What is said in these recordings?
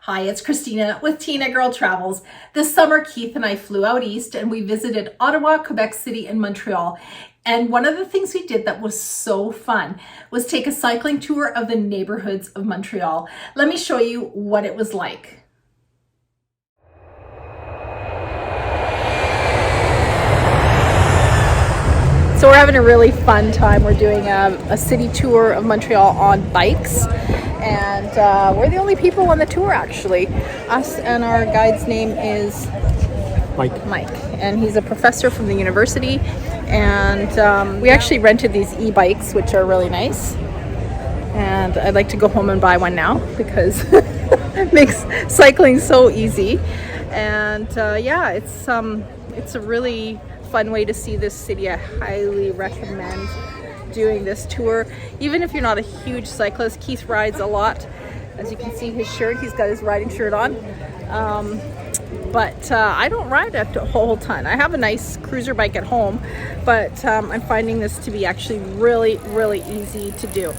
Hi, it's Christina with Tinagirl Travels. This summer, Keith and I flew out east and we visited Ottawa, Quebec City, and Montreal. And one of the things we did that was so fun was take a cycling tour of the neighborhoods of Montreal. Let me show you what it was like. So we're having a really fun time. We're doing a city tour of Montreal on bikes. And we're the only people on the tour, actually. Us, and our guide's name is Mike, and he's a professor from the university. And we actually rented these e-bikes, which are really nice. And I'd like to go home and buy one now because it makes cycling so easy. And yeah, it's a really fun way to see this city. I highly recommend doing this tour, even if you're not a huge cyclist. Keith rides a lot. As you can see his shirt, he's got his riding shirt on. But I don't ride a whole ton. I have a nice cruiser bike at home, but I'm finding this to be actually really, really easy to do.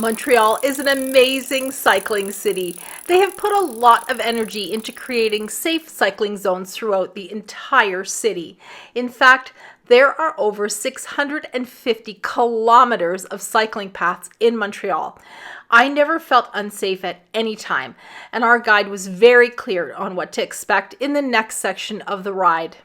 Montreal is an amazing cycling city. They have put a lot of energy into creating safe cycling zones throughout the entire city. In fact, there are over 650 kilometers of cycling paths in Montreal. I never felt unsafe at any time, and our guide was very clear on what to expect in the next section of the ride.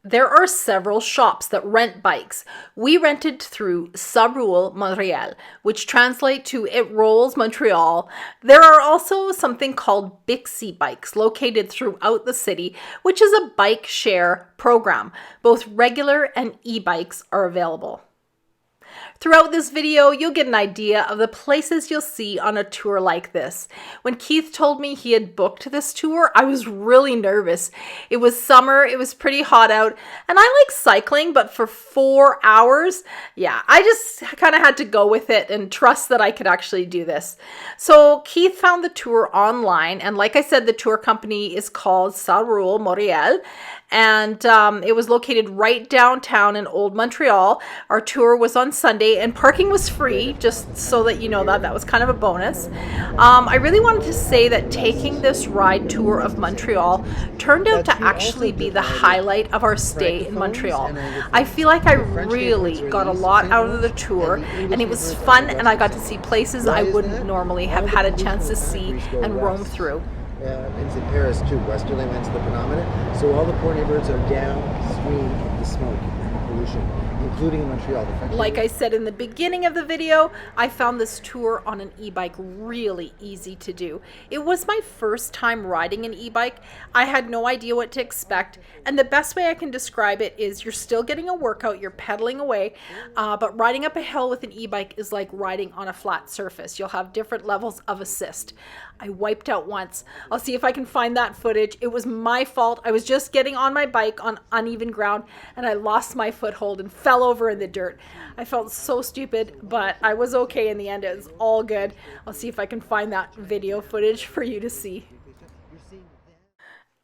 There are several shops that rent bikes. We rented through Ça Roule Montreal, which translate to It Rolls Montreal. There are also something called Bixi bikes located throughout the city, which is a bike share program. Both regular and e-bikes are available. Throughout this video, you'll get an idea of the places you'll see on a tour like this. When Keith told me he had booked this tour, I was really nervous. It was summer, it was pretty hot out, and I like cycling, but for 4 hours, yeah, I just kind of had to go with it and trust that I could actually do this. So Keith found the tour online, and like I said, the tour company is called Ça Roule Montreal, and it was located right downtown in Old Montreal. Our tour was on Sunday, and parking was free, just so that you know that was kind of a bonus. I really wanted to say that taking this ride tour of Montreal turned out to actually be the highlight of our stay in Montreal. I feel like I really got a lot out of the tour, and it was fun, and I got to see places I wouldn't normally have had a chance to see and roam through. It's in Paris too. Westerly went to the predominant, so all the poor neighborhoods are downstream of the smoke and pollution, including in Montreal. Like I said in the beginning of the video, I found this tour on an e-bike really easy to do. It was my first time riding an e-bike. I had no idea what to expect, and the best way I can describe it is you're still getting a workout, you're pedaling away, but riding up a hill with an e-bike is like riding on a flat surface. You'll have different levels of assist. I wiped out once. I'll see if I can find that footage. It was my fault. I was just getting on my bike on uneven ground, and I lost my foothold and fell over in the dirt. I felt so stupid, but I was okay in the end. It was all good. I'll see if I can find that video footage for you to see.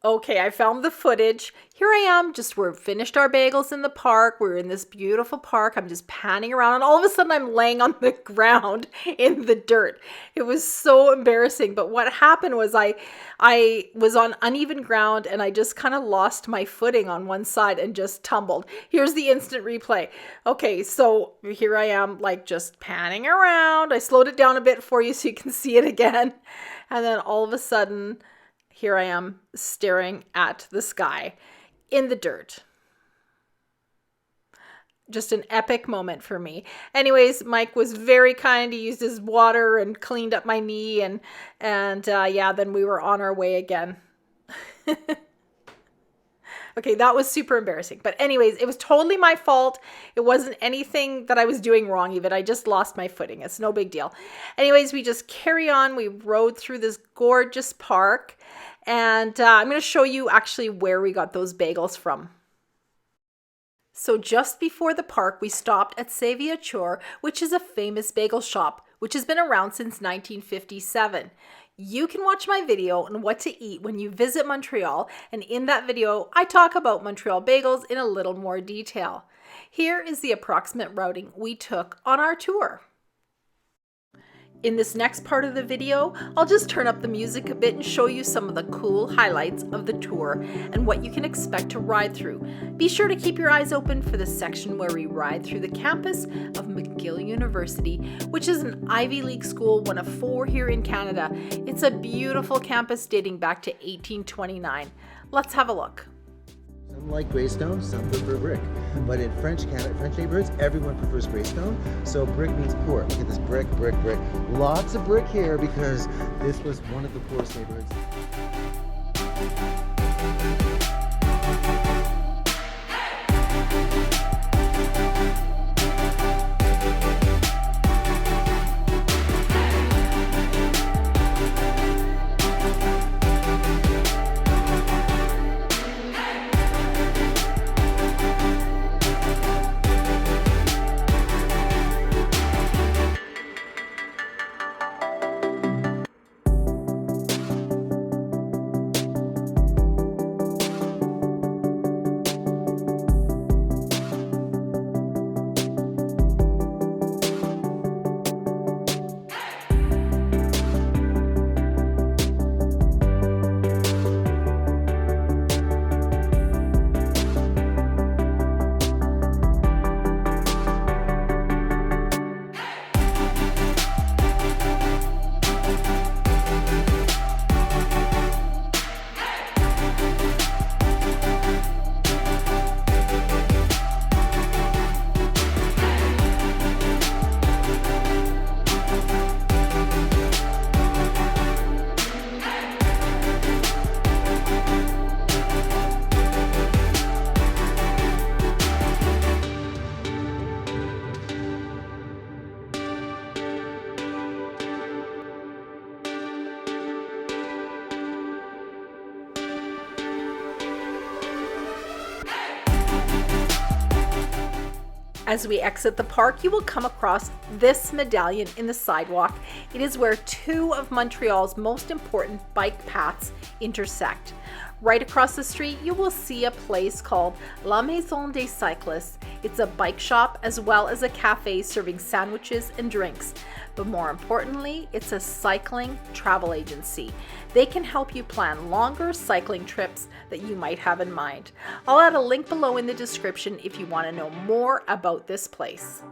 Okay, I found the footage. Here I am, we're finished our bagels in the park. We're in this beautiful park. I'm just panning around, and all of a sudden I'm laying on the ground in the dirt. It was so embarrassing, but what happened was I was on uneven ground, and I just kind of lost my footing on one side and just tumbled. Here's the instant replay. Okay, so here I am, like just panning around. I slowed it down a bit for you so you can see it again. And then all of a sudden, here I am staring at the sky in the dirt. Just an epic moment for me. Anyways, Mike was very kind. He used his water and cleaned up my knee, and yeah, then we were on our way again. Okay, that was super embarrassing. But anyways, it was totally my fault. It wasn't anything that I was doing wrong even. I just lost my footing. It's no big deal. Anyways, we just carry on. We rode through this gorgeous park. And I'm going to show you actually where we got those bagels from. So just before the park, we stopped at St-Viateur, which is a famous bagel shop, which has been around since 1957. You can watch my video on what to eat when you visit Montreal, and in that video, I talk about Montreal bagels in a little more detail. Here is the approximate routing we took on our tour. In this next part of the video, I'll just turn up the music a bit and show you some of the cool highlights of the tour and what you can expect to ride through. Be sure to keep your eyes open for the section where we ride through the campus of McGill University, which is an Ivy League school, one of 4 here in Canada. It's a beautiful campus dating back to 1829. Let's have a look. Some like Greystone, some prefer brick. But in French neighborhoods, everyone prefers Greystone. So brick means poor. Look at this brick, brick, brick. Lots of brick here because this was one of the poorest neighborhoods. As we exit the park, you will come across this medallion in the sidewalk. It is where 2 of Montreal's most important bike paths intersect. Right across the street, you will see a place called La Maison des Cyclistes. It's a bike shop as well as a cafe serving sandwiches and drinks. But more importantly, it's a cycling travel agency. They can help you plan longer cycling trips that you might have in mind. I'll add a link below in the description if you want to know more about this place.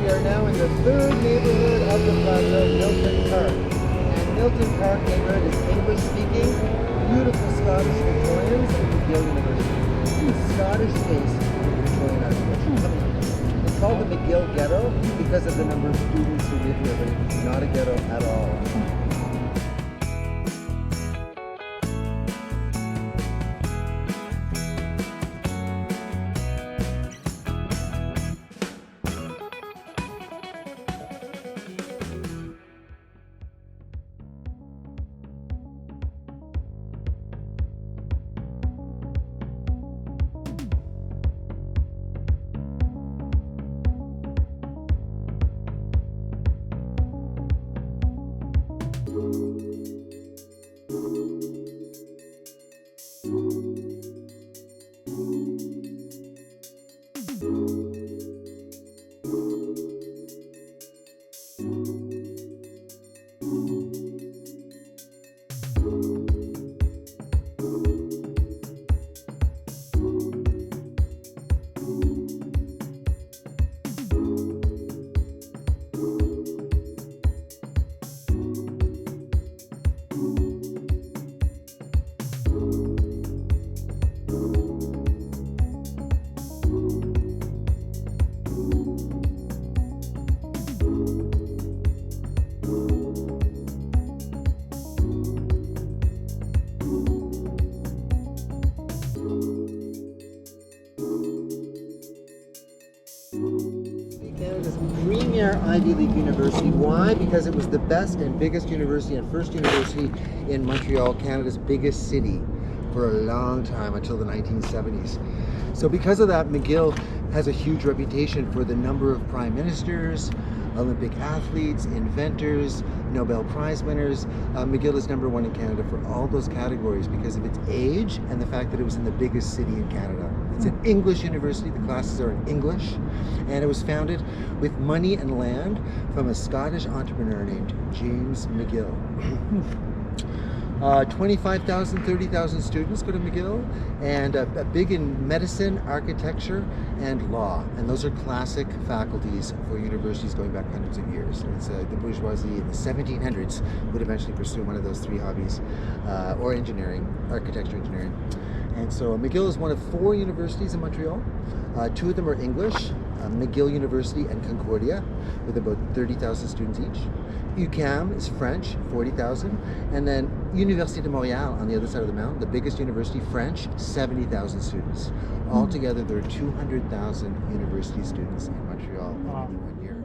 We are now in the 3rd neighborhood of the plaza, Milton Park. And Milton Park neighborhood is English speaking, beautiful Scottish Victorians and McGill University. Scottish taste in Victorian architecture. It's called the McGill Ghetto because of the number of students who live here, but it's not a ghetto at all. Ivy League university. Why? Because it was the best and biggest university and first university in Montreal, Canada's biggest city, for a long time, until the 1970s. So because of that, McGill has a huge reputation for the number of prime ministers, Olympic athletes, inventors, Nobel Prize winners. McGill is #1 in Canada for all those categories because of its age and the fact that it was in the biggest city in Canada. It's an English university, the classes are in English, and it was founded with money and land from a Scottish entrepreneur named James McGill. 25,000, 30,000 students go to McGill, and big in medicine, architecture, and law. And those are classic faculties for universities going back hundreds of years. And it's the bourgeoisie in the 1700s would eventually pursue one of those three hobbies, or engineering, architecture, engineering. And so McGill is one of 4 universities in Montreal. 2 of them are English, McGill University and Concordia, with about 30,000 students each. UQAM is French, 40,000, and then Université de Montréal on the other side of the mountain, the biggest university, French, 70,000 students. Altogether, there are 200,000 university students in Montreal in any one year.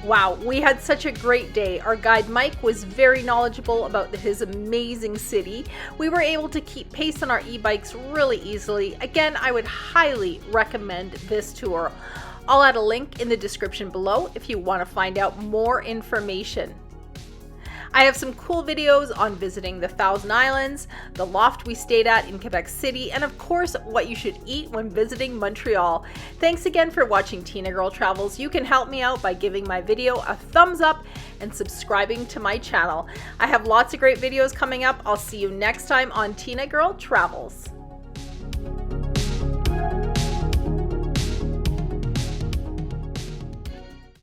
Wow, we had such a great day. Our guide Mike was very knowledgeable about his amazing city. We were able to keep pace on our e-bikes really easily. Again, I would highly recommend this tour. I'll add a link in the description below if you want to find out more information. I have some cool videos on visiting the Thousand Islands, the loft we stayed at in Quebec City, and of course, what you should eat when visiting Montreal. Thanks again for watching Tinagirl Travels. You can help me out by giving my video a thumbs up and subscribing to my channel. I have lots of great videos coming up. I'll see you next time on Tinagirl Travels.